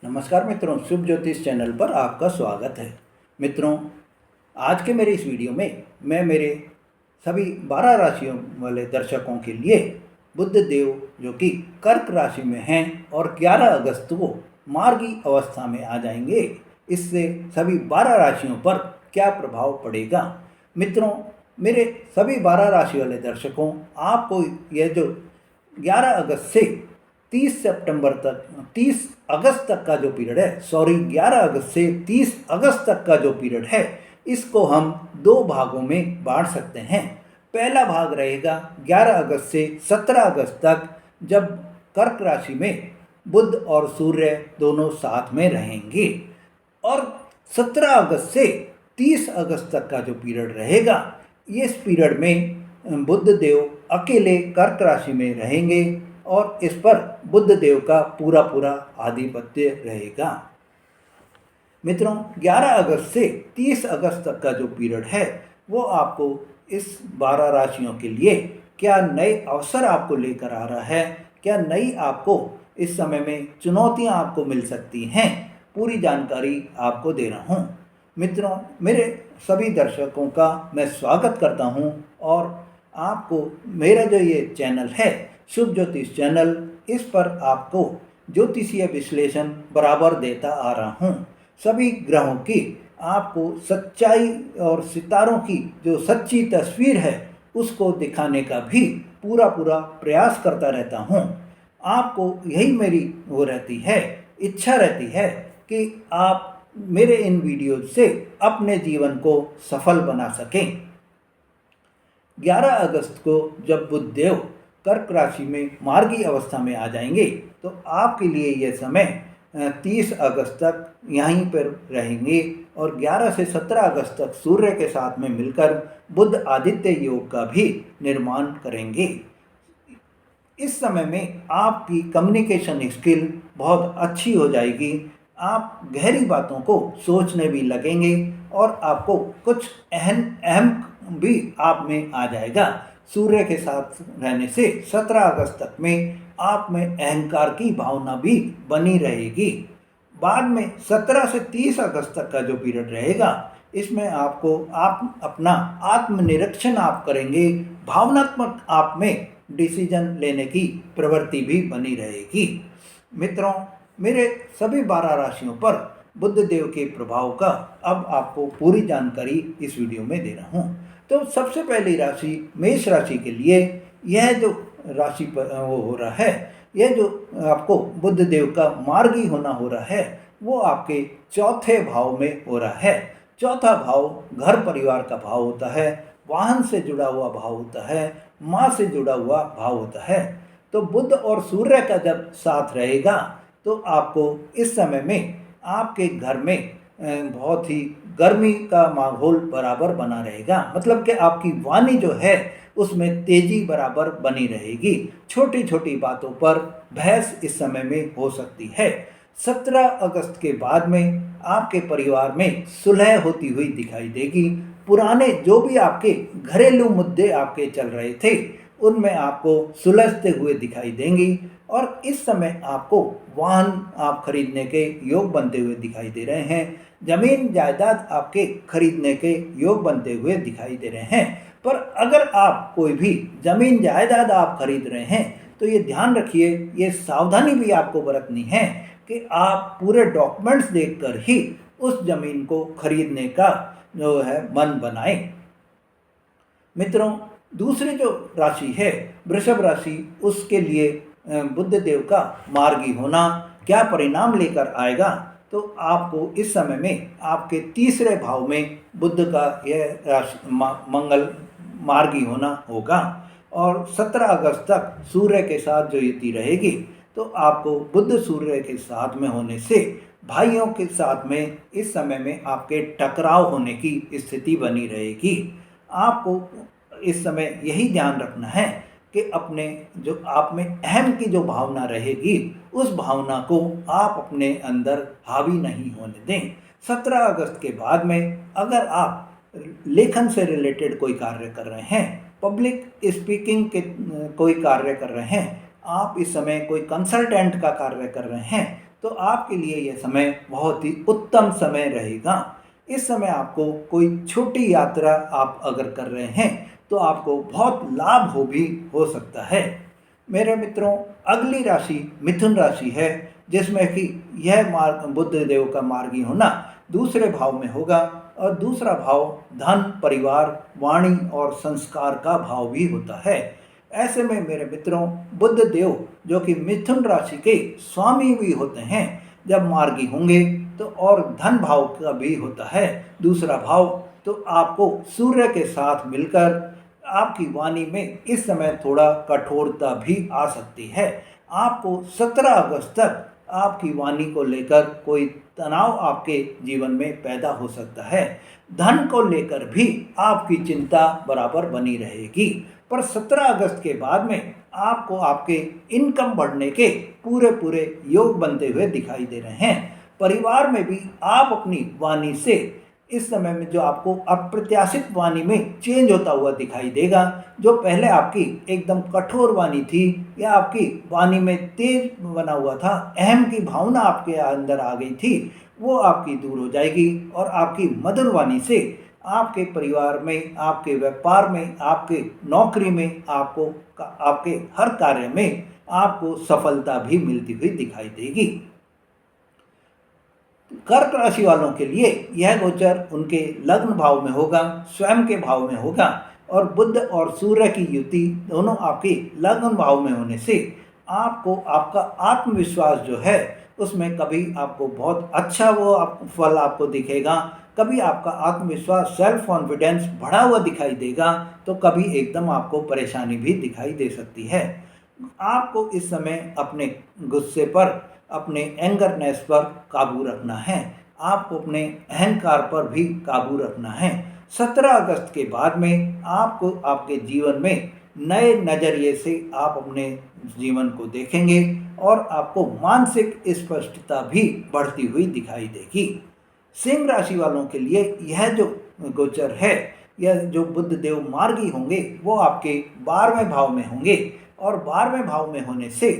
नमस्कार मित्रों, शुभ ज्योतिष चैनल पर आपका स्वागत है। मित्रों, आज के मेरे इस वीडियो में मैं मेरे सभी 12 राशियों वाले दर्शकों के लिए बुध देव जो कि कर्क राशि में हैं और 11 अगस्त को मार्गी अवस्था में आ जाएंगे, इससे सभी 12 राशियों पर क्या प्रभाव पड़ेगा। मित्रों, मेरे सभी 12 राशि वाले दर्शकों, आपको यह जो 11 अगस्त से 30 अगस्त तक का जो पीरियड है, 11 अगस्त से 30 अगस्त तक का जो पीरियड है, इसको हम दो भागों में बांट सकते हैं। पहला भाग रहेगा 11 अगस्त से 17 अगस्त तक, जब कर्क राशि में बुध और सूर्य दोनों साथ में रहेंगे, और 17 अगस्त से 30 अगस्त तक का जो पीरियड रहेगा, इस पीरियड में बुध देव अकेले कर्क राशि में रहेंगे और इस पर बुध देव का पूरा आधिपत्य रहेगा। मित्रों, 11 अगस्त से 30 अगस्त तक का जो पीरियड है, वो आपको इस 12 राशियों के लिए क्या नए अवसर आपको लेकर आ रहा है, क्या नई आपको इस समय में चुनौतियां आपको मिल सकती हैं, पूरी जानकारी आपको दे रहा हूं। मित्रों, मेरे सभी दर्शकों का मैं स्वागत करता हूं और आपको मेरा जो ये चैनल है, शुभ ज्योतिष चैनल, इस पर आपको ज्योतिषीय विश्लेषण बराबर देता आ रहा हूँ। सभी ग्रहों की आपको सच्चाई और सितारों की जो सच्ची तस्वीर है, उसको दिखाने का भी पूरा प्रयास करता रहता हूँ। आपको यही मेरी वो रहती है, इच्छा रहती है कि आप मेरे इन वीडियो से अपने जीवन को सफल बना सकें। 11 अगस्त को जब बुध देव कर्क राशि में मार्गी अवस्था में आ जाएंगे, तो आपके लिए यह समय 30 अगस्त तक यहीं पर रहेंगे और 11 से 17 अगस्त तक सूर्य के साथ में मिलकर बुध आदित्य योग का भी निर्माण करेंगे। इस समय में आपकी कम्युनिकेशन स्किल बहुत अच्छी हो जाएगी, आप गहरी बातों को सोचने भी लगेंगे और आपको कुछ अहम भी आप में आ जाएगा। सूर्य के साथ रहने से 17 अगस्त तक में आप में अहंकार की भावना भी बनी रहेगी। बाद में 17 से 30 अगस्त तक का जो पीरियड रहेगा, इसमें आपको आप अपना आत्मनिरीक्षण आप करेंगे, भावनात्मक आप में डिसीजन लेने की प्रवृत्ति भी बनी रहेगी। मित्रों, मेरे सभी 12 राशियों पर बुध देव के प्रभाव का अब आपको पूरी जानकारी इस वीडियो में दे रहा हूँ। तो सबसे पहली राशि मेष राशि के लिए यह जो राशि पर वो हो रहा है, यह जो आपको बुध देव का मार्गी होना हो रहा है, वो आपके चौथे भाव में हो रहा है। चौथा भाव घर परिवार का भाव होता है, वाहन से जुड़ा हुआ भाव होता है, माँ से जुड़ा हुआ भाव होता है। तो बुध और सूर्य का जब साथ रहेगा, तो आपको इस समय में आपके घर में बहुत ही गर्मी का माहौल बराबर बना रहेगा। मतलब कि आपकी वाणी जो है, उसमें तेजी बराबर बनी रहेगी। छोटी छोटी बातों पर बहस इस समय में हो सकती है। 17 अगस्त के बाद में आपके परिवार में सुलह होती हुई दिखाई देगी। पुराने जो भी आपके घरेलू मुद्दे आपके चल रहे थे, उनमें आपको सुलझते हुए दिखाई देंगी और इस समय आपको वाहन आप खरीदने के योग बनते हुए दिखाई दे रहे हैं। जमीन जायदाद आपके खरीदने के योग बनते हुए दिखाई दे रहे हैं। पर अगर आप कोई भी जमीन जायदाद आप खरीद रहे हैं, तो ये ध्यान रखिए, ये सावधानी भी आपको बरतनी है कि आप पूरे डॉक्यूमेंट्स देखकर ही उस जमीन को खरीदने का जो है मन बनाएं। मित्रों, दूसरी जो राशि है वृषभ राशि, उसके लिए बुध देव का मार्गी होना क्या परिणाम लेकर आएगा। तो आपको इस समय में आपके तीसरे भाव में बुध का यह राशि मंगल मार्गी होना होगा और 17 अगस्त तक सूर्य के साथ जो युति रहेगी, तो आपको बुध सूर्य के साथ में होने से भाइयों के साथ में इस समय में आपके टकराव होने की स्थिति बनी रहेगी। आपको इस समय यही ध्यान रखना है कि अपने जो आप में अहम की जो भावना रहेगी, उस भावना को आप अपने अंदर हावी नहीं होने दें। 17 अगस्त के बाद में अगर आप लेखन से रिलेटेड कोई कार्य कर रहे हैं, पब्लिक स्पीकिंग के कोई कार्य कर रहे हैं, आप इस समय कोई कंसल्टेंट का कार्य कर रहे हैं तो आपके लिए यह समय बहुत ही उत्तम समय रहेगा। इस समय आपको कोई छोटी यात्रा आप अगर कर रहे हैं तो आपको बहुत लाभ हो सकता है। मेरे मित्रों, अगली राशि मिथुन राशि है, जिसमें कि यह मार्ग बुध देव का मार्गी होना दूसरे भाव में होगा और दूसरा भाव धन, परिवार, वाणी और संस्कार का भाव भी होता है। ऐसे में मेरे मित्रों, बुध देव जो कि मिथुन राशि के स्वामी भी होते हैं, जब मार्गी होंगे तो और धन भाव का भी होता है दूसरा भाव, तो आपको सूर्य के साथ मिलकर आपकी वाणी में इस समय थोड़ा कठोरता भी आ सकती है। आपको 17 अगस्त तक आपकी वाणी को लेकर कोई तनाव आपके जीवन में पैदा हो सकता है। धन को लेकर भी आपकी चिंता बराबर बनी रहेगी, पर 17 अगस्त के बाद में आपको आपके इनकम बढ़ने के पूरे पूरे योग बनते हुए दिखाई दे रहे हैं। परिवार में भी आप अपनी वाणी से इस समय में जो आपको अप्रत्याशित वाणी में चेंज होता हुआ दिखाई देगा, जो पहले आपकी एकदम कठोर वाणी थी या आपकी वाणी में तेज बना हुआ था, अहम की भावना आपके अंदर आ गई थी, वो आपकी दूर हो जाएगी और आपकी मधुर वाणी से आपके परिवार में, आपके व्यापार में, आपके नौकरी में, आपके हर कार्य में आपको सफलता भी मिलती हुई दिखाई देगी। कर्क राशि वालों के लिए यह गोचर उनके लग्न भाव में होगा, स्वयं के भाव में होगा और बुध और सूर्य की युति दोनों आपके लग्न भाव में होने से आपको आपका आत्मविश्वास जो है उसमें कभी आपको बहुत अच्छा फल आपको दिखेगा, कभी आपका आत्मविश्वास सेल्फ कॉन्फिडेंस बढ़ा हुआ दिखाई देगा, तो कभी एकदम आपको परेशानी भी दिखाई दे सकती है। आपको इस समय अपने गुस्से पर, अपने एंगरनेस पर काबू रखना है, आपको अपने अहंकार पर भी काबू रखना है। 17 अगस्त के बाद में आपको आपके जीवन में नए नज़रिए से आप अपने जीवन को देखेंगे और आपको मानसिक स्पष्टता भी बढ़ती हुई दिखाई देगी। सिंह राशि वालों के लिए यह जो गोचर है, यह जो बुध देव मार्गी होंगे वो आपके 12वें भाव में होंगे और 12वें भाव में होने से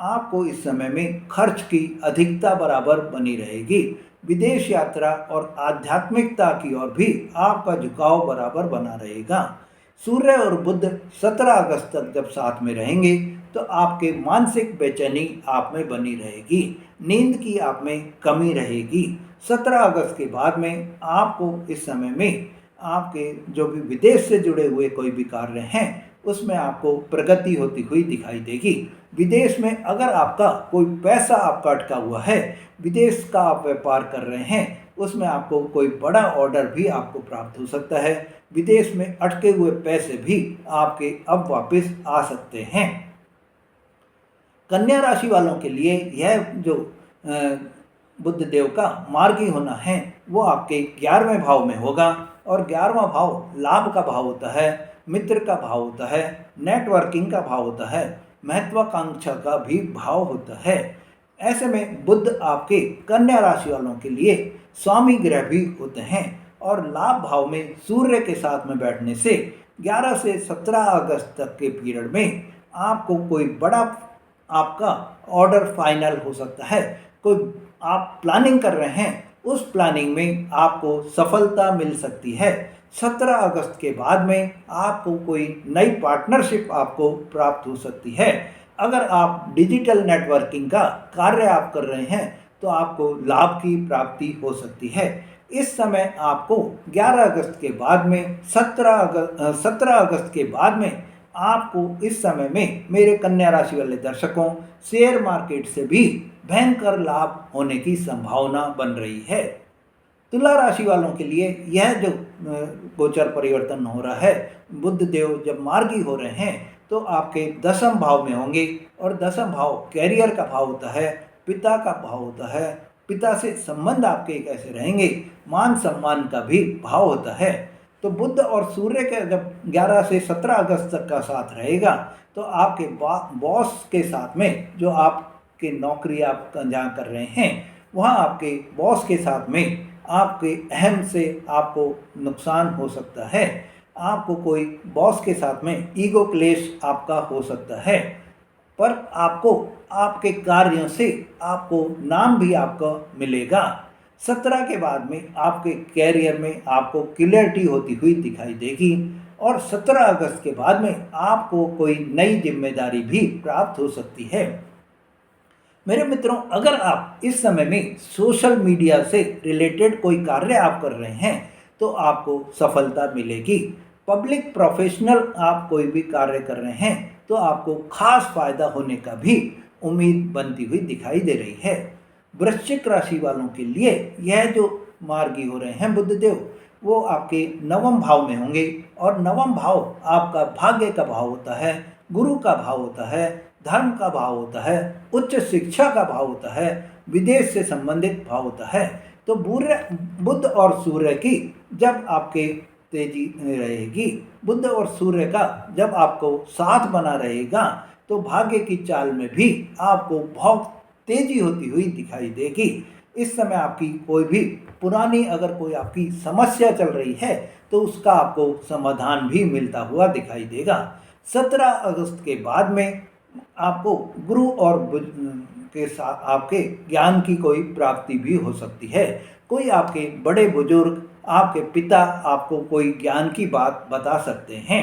आपको इस समय में खर्च की अधिकता बराबर बनी रहेगी। विदेश यात्रा और आध्यात्मिकता की ओर भी आपका झुकाव बराबर बना रहेगा। सूर्य और बुध 17 अगस्त तक जब साथ में रहेंगे तो आपके मानसिक बेचैनी आप में बनी रहेगी, नींद की आप में कमी रहेगी। 17 अगस्त के बाद में आपको इस समय में आपके जो भी विदेश से जुड़े हुए कोई भी कार्य हैं उसमें आपको प्रगति होती हुई दिखाई देगी। विदेश में अगर आपका कोई पैसा आपका अटका हुआ है, विदेश का आप व्यापार कर रहे हैं, उसमें आपको कोई बड़ा ऑर्डर भी आपको प्राप्त हो सकता है। विदेश में अटके हुए पैसे भी आपके अब वापस आ सकते हैं। कन्या राशि वालों के लिए यह जो बुध देव का मार्गी होना है वो आपके 11वें भाव में होगा और 11वां भाव लाभ का भाव होता है, मित्र का भाव होता है, नेटवर्किंग का भाव होता है, महत्वाकांक्षा का भी भाव होता है। ऐसे में बुध आपके कन्या राशि वालों के लिए स्वामी ग्रह भी होते हैं और लाभ भाव में सूर्य के साथ में बैठने से 11 से 17 अगस्त तक के पीरियड में आपको कोई बड़ा आपका ऑर्डर फाइनल हो सकता है। कोई आप प्लानिंग कर रहे हैं, उस प्लानिंग में आपको सफलता मिल सकती है। 17 अगस्त के बाद में आपको कोई नई पार्टनरशिप आपको प्राप्त हो सकती है। अगर आप डिजिटल नेटवर्किंग का कार्य आप कर रहे हैं तो आपको लाभ की प्राप्ति हो सकती है। इस समय आपको 11 अगस्त के बाद में 17 अगस्त के बाद में आपको इस समय में मेरे कन्या राशि वाले दर्शकों शेयर मार्केट से भी भयंकर लाभ होने की संभावना बन रही है। तुला राशि वालों के लिए यह जो गोचर परिवर्तन हो रहा है, बुध देव जब मार्गी हो रहे हैं तो आपके 10वें भाव में होंगे और 10वां भाव कैरियर का भाव होता है, पिता का भाव होता है, पिता से संबंध आपके कैसे रहेंगे, मान सम्मान का भी भाव होता है। तो बुध और सूर्य के जब 11 से 17 अगस्त तक का साथ रहेगा तो आपके बॉस के साथ में जो आपके नौकरी आप जहाँ कर रहे हैं वहाँ आपके बॉस के साथ में आपके अहम से आपको नुकसान हो सकता है। आपको कोई बॉस के साथ में ईगो क्लेश आपका हो सकता है। पर आपको आपके कार्यों से आपको नाम भी आपका मिलेगा। 17 के बाद में आपके कैरियर में आपको क्लियरिटी होती हुई दिखाई देगी और 17 अगस्त के बाद में आपको कोई नई जिम्मेदारी भी प्राप्त हो सकती है। मेरे मित्रों, अगर आप इस समय में सोशल मीडिया से रिलेटेड कोई कार्य आप कर रहे हैं तो आपको सफलता मिलेगी। पब्लिक प्रोफेशनल आप कोई भी कार्य कर रहे हैं तो आपको खास फायदा होने का भी उम्मीद बनती हुई दिखाई दे रही है। वृश्चिक राशि वालों के लिए यह जो मार्गी हो रहे हैं बुधदेव, वो आपके नवम भाव में होंगे और नवम भाव आपका भाग्य का भाव होता है, गुरु का भाव होता है, धर्म का भाव होता है, उच्च शिक्षा का भाव होता है, विदेश से संबंधित भाव होता है। तो बुध और सूर्य की जब आपके तेजी रहेगी, बुध और सूर्य का जब आपको साथ बना रहेगा तो भाग्य की चाल में भी आपको बहुत तेजी होती हुई दिखाई देगी। इस समय आपकी कोई भी पुरानी अगर कोई आपकी समस्या चल रही है तो उसका आपको समाधान भी मिलता हुआ दिखाई देगा। 17 अगस्त के बाद में आपको गुरु और बुध के साथ आपके ज्ञान की कोई प्राप्ति भी हो सकती है। कोई आपके बड़े बुजुर्ग, आपके पिता आपको कोई ज्ञान की बात बता सकते हैं।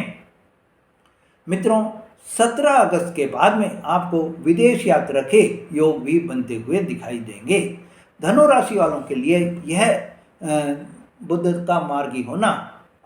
मित्रों, 17 अगस्त के बाद में आपको विदेश यात्रा के योग भी बनते हुए दिखाई देंगे। धनु राशि वालों के लिए यह बुध का मार्गी होना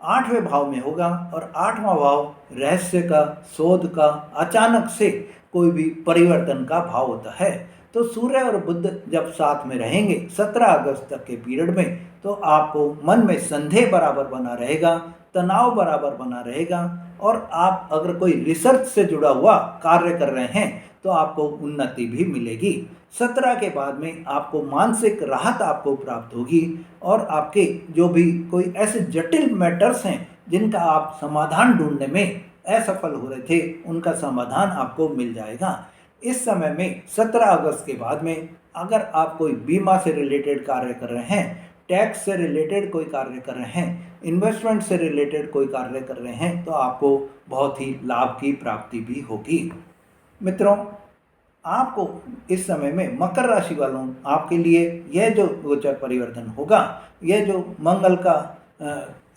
8वें भाव में होगा और 8वां भाव रहस्य का, शोध का, अचानक से कोई भी परिवर्तन का भाव होता है। तो सूर्य और बुध जब साथ में रहेंगे 17 अगस्त तक के पीरियड में तो आपको मन में संदेह बराबर बना रहेगा, तनाव बराबर बना रहेगा और आप अगर कोई रिसर्च से जुड़ा हुआ कार्य कर रहे हैं तो आपको उन्नति भी मिलेगी। 17 के बाद में आपको मानसिक राहत आपको प्राप्त होगी और आपके जो भी कोई ऐसे जटिल मैटर्स हैं जिनका आप समाधान ढूंढने में असफल हो रहे थे, उनका समाधान आपको मिल जाएगा। इस समय में 17 अगस्त के बाद में अगर आप कोई बीमा से रिलेटेड कार्य कर रहे हैं, टैक्स से रिलेटेड कोई कार्य कर रहे हैं, इन्वेस्टमेंट से रिलेटेड कोई कार्य कर रहे हैं तो आपको बहुत ही लाभ की प्राप्ति भी होगी। मित्रों, आपको इस समय में मकर राशि वालों आपके लिए यह जो गोचर परिवर्तन होगा, यह जो मंगल का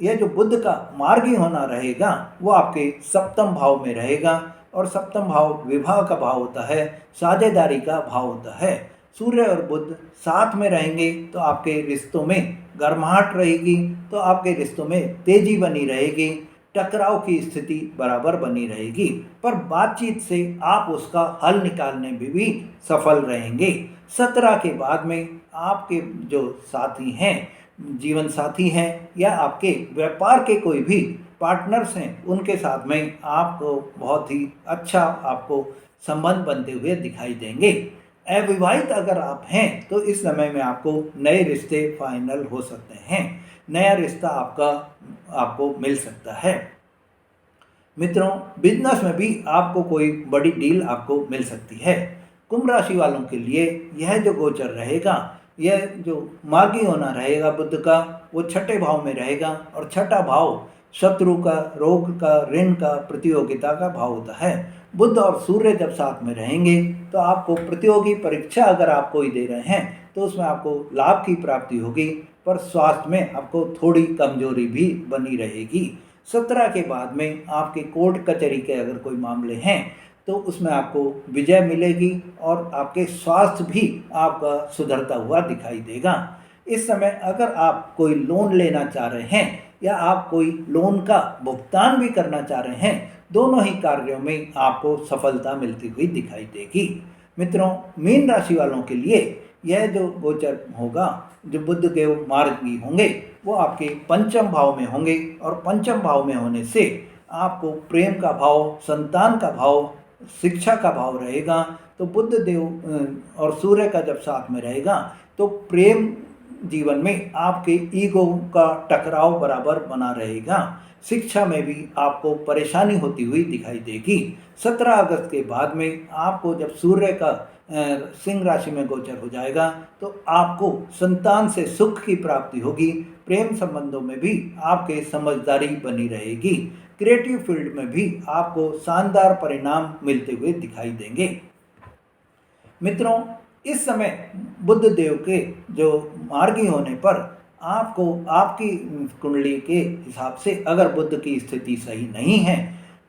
यह जो बुध का मार्गी होना रहेगा वो आपके सप्तम भाव में रहेगा और सप्तम भाव विवाह का भाव होता है, साझेदारी का भाव होता है। सूर्य और बुध साथ में रहेंगे तो आपके रिश्तों में गर्माहट रहेगी, तो आपके रिश्तों में तेजी बनी रहेगी, टकराव की स्थिति बराबर बनी रहेगी, पर बातचीत से आप उसका हल निकालने में भी सफल रहेंगे। 17 के बाद में आपके जो साथी हैं, जीवन साथी हैं या आपके व्यापार के कोई भी पार्टनर्स हैं, उनके साथ में आपको बहुत ही अच्छा आपको संबंध बनते हुए दिखाई देंगे। अविवाहित अगर आप हैं तो इस समय में आपको नए रिश्ते फाइनल हो सकते हैं, नया रिश्ता आपको मिल सकता है। मित्रों, बिजनेस में भी आपको कोई बड़ी डील आपको मिल सकती है। कुंभ राशि वालों के लिए यह जो गोचर रहेगा, यह जो मार्गी होना रहेगा बुध का, वो 6ठे भाव में रहेगा और 6ठा भाव शत्रु का, रोग का, ऋण का, प्रतियोगिता का भाव होता है। बुध और सूर्य जब साथ में रहेंगे तो आपको प्रतियोगी परीक्षा अगर आप कोई दे रहे हैं तो उसमें आपको लाभ की प्राप्ति होगी, पर स्वास्थ्य में आपको थोड़ी कमजोरी भी बनी रहेगी। 17 के बाद में आपके कोर्ट कचहरी के अगर कोई मामले हैं तो उसमें आपको विजय मिलेगी और आपके स्वास्थ्य भी आपका सुधरता हुआ दिखाई देगा। इस समय अगर आप कोई लोन लेना चाह रहे हैं या आप कोई लोन का भुगतान भी करना चाह रहे हैं, दोनों ही कार्यों में आपको सफलता मिलती हुई दिखाई देगी। मित्रों, मीन राशि वालों के लिए यह जो गोचर होगा, जो बुध के मार्गी होंगे वो आपके पंचम भाव में होंगे और पंचम भाव में होने से आपको प्रेम का भाव, संतान का भाव, शिक्षा का भाव रहेगा। तो बुध देव और सूर्य का जब साथ में रहेगा तो प्रेम जीवन में आपके ईगो का टकराव बराबर बना रहेगा। शिक्षा में भी आपको परेशानी होती हुई दिखाई देगी। 17 अगस्त के बाद में आपको जब सूर्य का सिंह राशि में गोचर हो जाएगा तो आपको संतान से सुख की प्राप्ति होगी। प्रेम संबंधों में भी आपके समझदारी बनी रहेगी। क्रिएटिव फील्ड में भी आपको शानदार परिणाम मिलते हुए दिखाई देंगे। मित्रों, इस समय बुध देव के जो मार्गी होने पर आपको आपकी कुंडली के हिसाब से अगर बुध की स्थिति सही नहीं है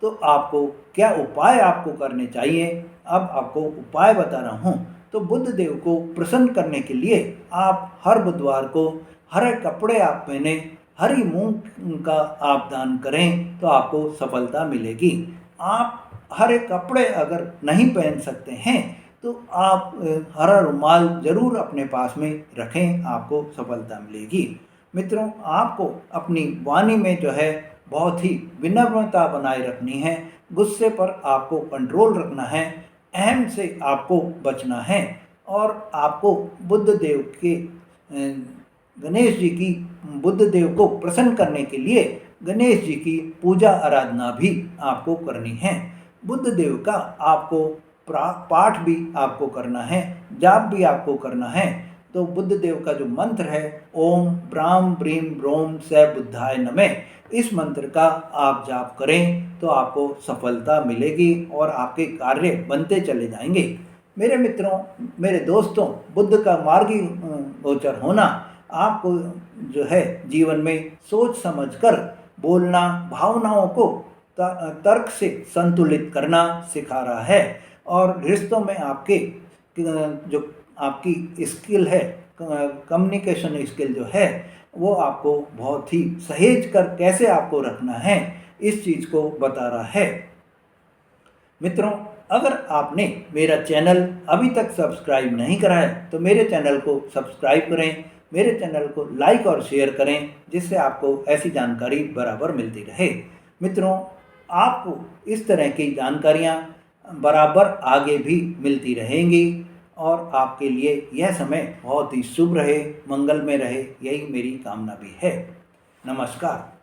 तो आपको क्या उपाय आपको करने चाहिए, अब आपको उपाय बता रहा हूँ। तो बुध देव को प्रसन्न करने के लिए आप हर बुधवार को हरे कपड़े आप पहने, हरी मूंग का आप दान करें तो आपको सफलता मिलेगी। आप हरे कपड़े अगर नहीं पहन सकते हैं तो आप हरा रुमाल जरूर अपने पास में रखें, आपको सफलता मिलेगी। मित्रों, आपको अपनी वाणी में जो है बहुत ही विनम्रता बनाए रखनी है, गुस्से पर आपको कंट्रोल रखना है, अहम से आपको बचना है और आपको बुध देव के गणेश जी की बुध देव को प्रसन्न करने के लिए गणेश जी की पूजा आराधना भी आपको करनी है। बुध देव का आपको पाठ भी आपको करना है, जाप भी आपको करना है। तो बुध देव का जो मंत्र है ओम ब्राम ब्रीम ब्रोम स बुद्धाय नमः, इस मंत्र का आप जाप करें तो आपको सफलता मिलेगी और आपके कार्य बनते चले जाएंगे। मेरे मित्रों, मेरे दोस्तों, बुध का मार्गी गोचर होना आपको जो है जीवन में सोच समझकर बोलना, भावनाओं को तर्क से संतुलित करना सिखा रहा है और रिश्तों में आपके जो आपकी स्किल है, कम्युनिकेशन स्किल जो है वो आपको बहुत ही सहेज कर कैसे आपको रखना है इस चीज़ को बता रहा है। मित्रों, अगर आपने मेरा चैनल अभी तक सब्सक्राइब नहीं करा है तो मेरे चैनल को सब्सक्राइब करें, मेरे चैनल को लाइक और शेयर करें, जिससे आपको ऐसी जानकारी बराबर मिलती रहे। मित्रों, आपको इस तरह की जानकारियाँ बराबर आगे भी मिलती रहेंगी और आपके लिए यह समय बहुत ही शुभ रहे, मंगलमय रहे, यही मेरी कामना भी है। नमस्कार।